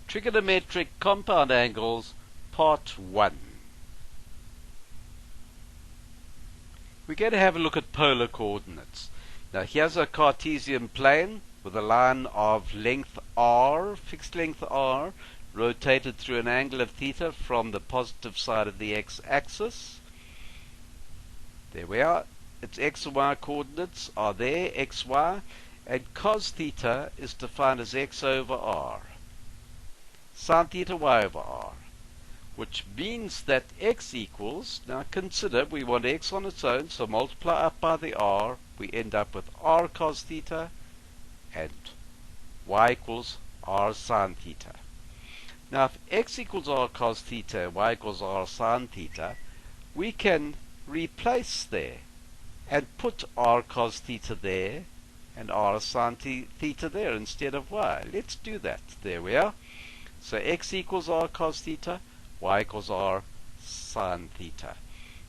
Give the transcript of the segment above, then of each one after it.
Trigonometric compound angles, part 1. We're going to have a look at polar coordinates. Now here's a Cartesian plane with a line of length r, fixed length r, rotated through an angle of theta from the positive side of the x-axis. There we are. Its x and y coordinates are there, x, y, and cos theta is defined as x over r. Sin theta y over r, which means that x equals, now consider we want x on its own, so multiply up by the r, we end up with r cos theta, and y equals r sin theta. Now if x equals r cos theta and y equals r sin theta, we can replace there and put r cos theta there and r sin theta there instead of y. Let's do that. There we are. So x equals r cos theta, y equals r sin theta.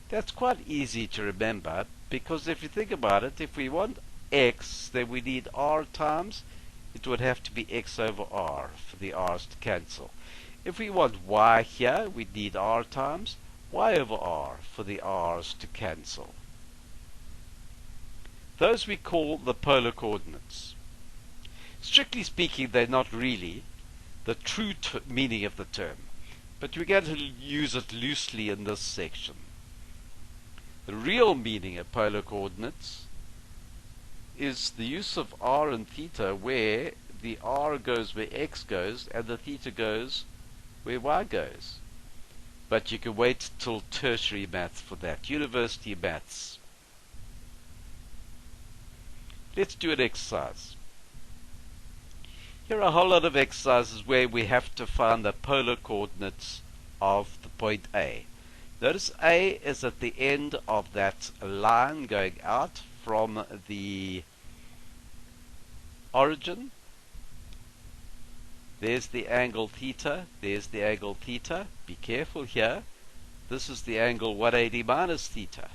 That's quite easy to remember, because if you think about it, if we want x, then we need r times. It would have to be x over r for the r's to cancel. If we want y here, we need r times y over r for the r's to cancel. Those we call the polar coordinates. Strictly speaking, they're not really the true meaning of the term, but we're going to use it loosely in this section. The real meaning of polar coordinates is the use of r and theta, where the r goes where x goes and the theta goes where y goes. But you can wait till tertiary maths for that, university maths. Let's do an exercise. Here are a whole lot of exercises where we have to find the polar coordinates of the point A. Notice A is at the end of that line going out from the origin. There's the angle theta, there's the angle theta. Be careful here. This is the angle 180 minus theta.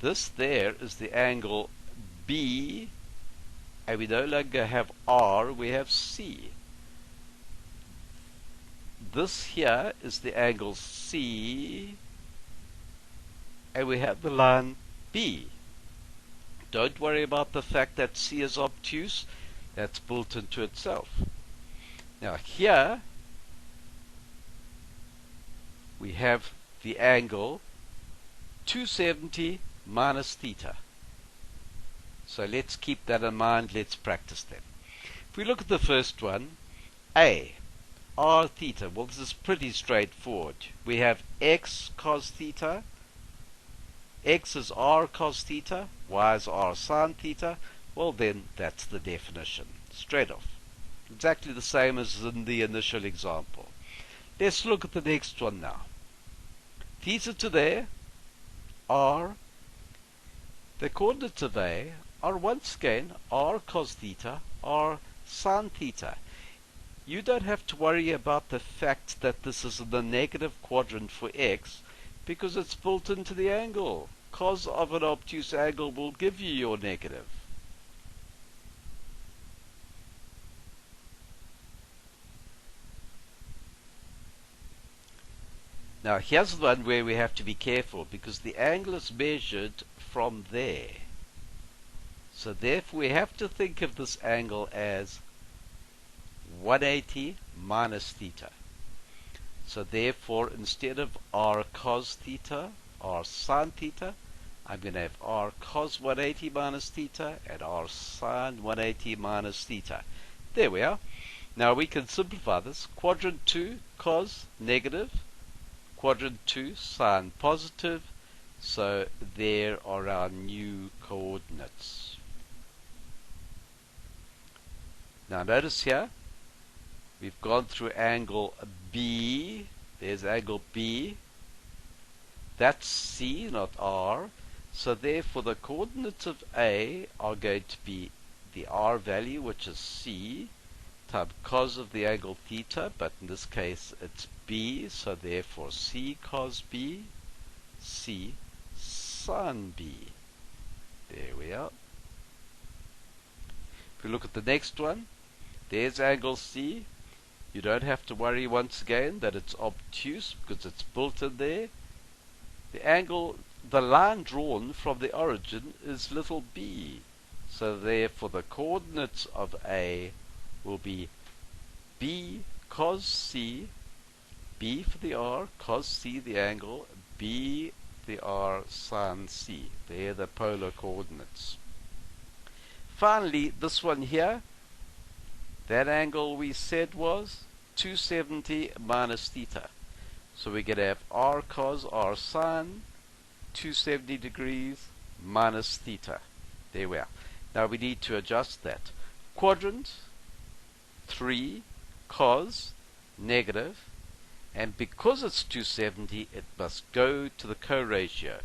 This there is the angle B, and we no longer have R, we have C. This here is the angle C, and we have the line B. Don't worry about the fact that C is obtuse. That's built into itself. Now here we have the angle 270 minus theta. So let's keep that in mind. Let's practice them. If we look at the first one, A, r theta. Well, this is pretty straightforward. We have x cos theta. X is r cos theta. Y is r sin theta. Well, then that's the definition. Straight off. Exactly the same as in the initial example. Let's look at the next one now. Theta to there, r. The coordinates of A are once again r cos theta, r sin theta. You don't have to worry about the fact that this is in the negative quadrant for x, because it's built into the angle. Cos of an obtuse angle will give you your negative. Now here's the one where we have to be careful, because the angle is measured from there. So therefore we have to think of this angle as 180 minus theta. So therefore, instead of r cos theta, r sin theta, I'm going to have r cos 180 minus theta and r sin 180 minus theta. There we are. Now we can simplify this. Quadrant 2, cos negative. Quadrant 2, sin positive. So there are our new coordinates. Now notice here, we've gone through angle B. There's angle B. That's C, not R. So therefore the coordinates of A are going to be the R value, which is C, times cos of the angle theta, but in this case it's B, so therefore C cos B, C sin B. There we are. If we look at the next one, there's angle C. You don't have to worry once again that it's obtuse because it's built in there. The angle, the line drawn from the origin is little b. So therefore the coordinates of A will be b cos c, b for the r, cos c the angle, b the r sin c. They're the polar coordinates. Finally, this one here, that angle we said was 270 minus theta. So we're going to have r cos r sin 270 degrees minus theta. There we are. Now we need to adjust that. Quadrant 3 cos negative, and because it's 270 it must go to the co-ratio.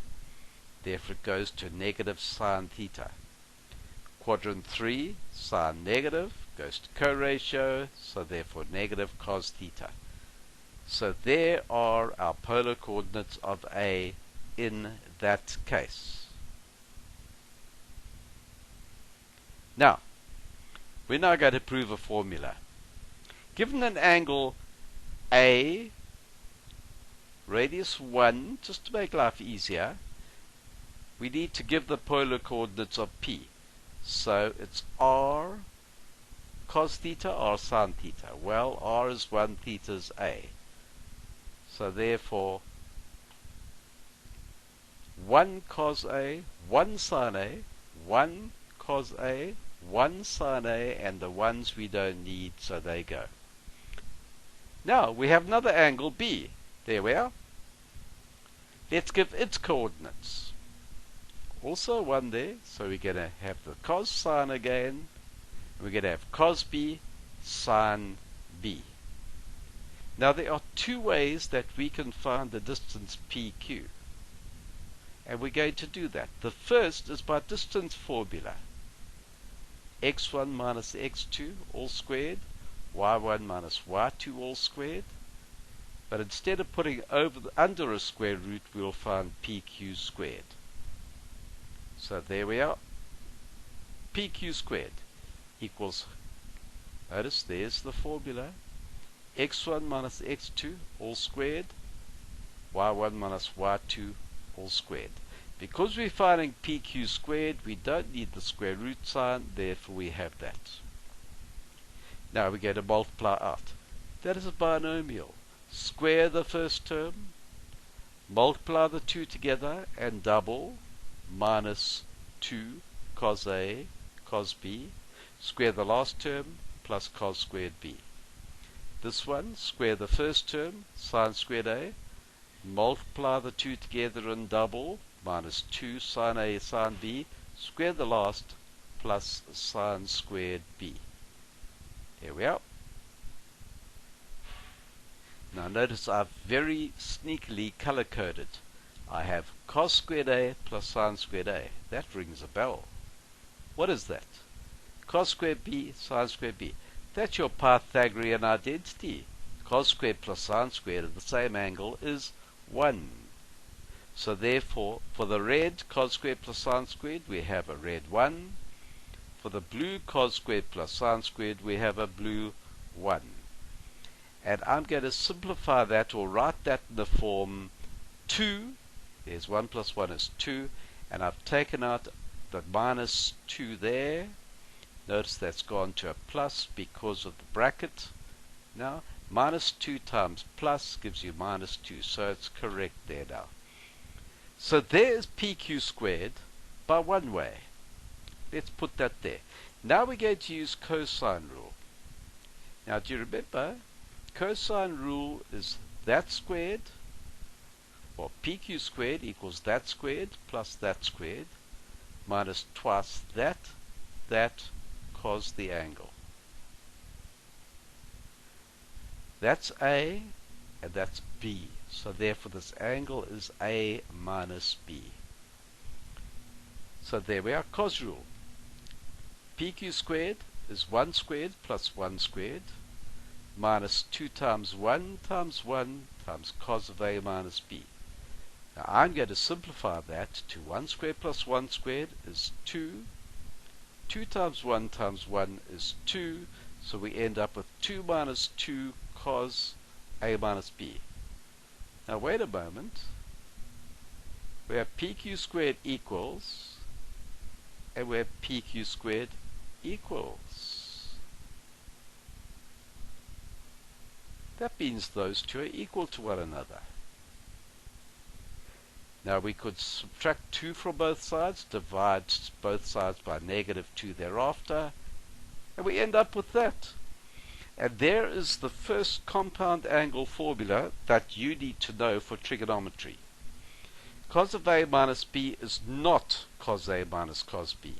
Therefore it goes to negative sin theta. Quadrant 3 sin negative goes to co-ratio, so therefore negative cos theta. So there are our polar coordinates of A in that case. Now, we're now going to prove a formula. Given an angle A, radius 1, just to make life easier, we need to give the polar coordinates of P. So it's r cos theta, r sin theta. Well, r is 1, theta is A. So therefore, 1 cos A, 1 sin A, 1 cos A, 1 sin A, and the ones we don't need, so they go. Now, we have another angle B. There we are. Let's give its coordinates. Also 1 there, so we're going to have the cos sin again. We're going to have cos B, sin B. Now there are two ways that we can find the distance PQ. And we're going to do that. The first is by distance formula. x1 minus x2 all squared, y1 minus y2 all squared. But instead of putting under a square root, we'll find PQ squared. So there we are. PQ squared equals, notice there's the formula, x1 minus x2 all squared, y1 minus y2 all squared. Because we're finding PQ squared, we don't need the square root sign, therefore we have that. Now we're going to multiply out. That is a binomial. Square the first term, multiply the two together, and double, minus 2 cos A, cos B, square the last term, plus cos squared B. This one, square the first term, sin squared A, multiply the two together and double, minus 2 sin A sin B, square the last, plus sin squared B. There we are. Now notice I've very sneakily color-coded. I have cos squared A plus sin squared A. That rings a bell. What is that? Cos squared B, sin squared B. That's your Pythagorean identity. Cos squared plus sin squared at the same angle is 1. So therefore, for the red cos squared plus sin squared, we have a red 1. For the blue cos squared plus sin squared, we have a blue 1. And I'm going to simplify that, or write that in the form 2. There's 1 plus 1 is 2. And I've taken out the minus 2 there. Notice that's gone to a plus because of the bracket. Now, minus 2 times plus gives you minus 2. So it's correct there now. So there's PQ squared by one way. Let's put that there. Now we're going to use cosine rule. Now do you remember, cosine rule is that squared, or PQ squared equals that squared plus that squared, minus twice that cos the angle. That's A and that's B. So therefore this angle is A minus B. So there we are, cos rule. PQ squared is 1 squared plus 1 squared minus 2 times 1 times 1 times cos of A minus B. Now I'm going to simplify that to 1 squared plus 1 squared is 2. 2 times 1 is 2. So we end up with 2 minus 2 cos A minus B. Now wait a moment. We have PQ squared equals, and we have PQ squared equals. That means those two are equal to one another. Now we could subtract 2 from both sides, divide both sides by -2 thereafter, and we end up with that. And there is the first compound angle formula that you need to know for trigonometry. Cos of A minus B is not cos A minus cos B.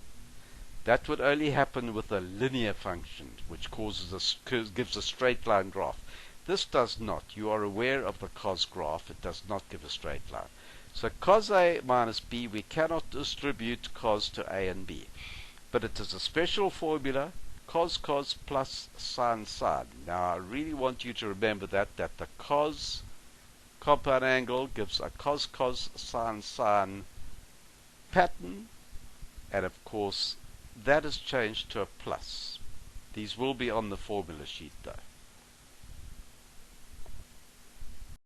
That would only happen with a linear function, which gives a straight line graph. This does not. You are aware of the cos graph. It does not give a straight line. So cos A minus B, we cannot distribute cos to A and B. But it is a special formula, cos cos plus sin sin. Now I really want you to remember that the cos compound angle gives a cos cos sin sin pattern, and of course that is changed to a plus. These will be on the formula sheet though.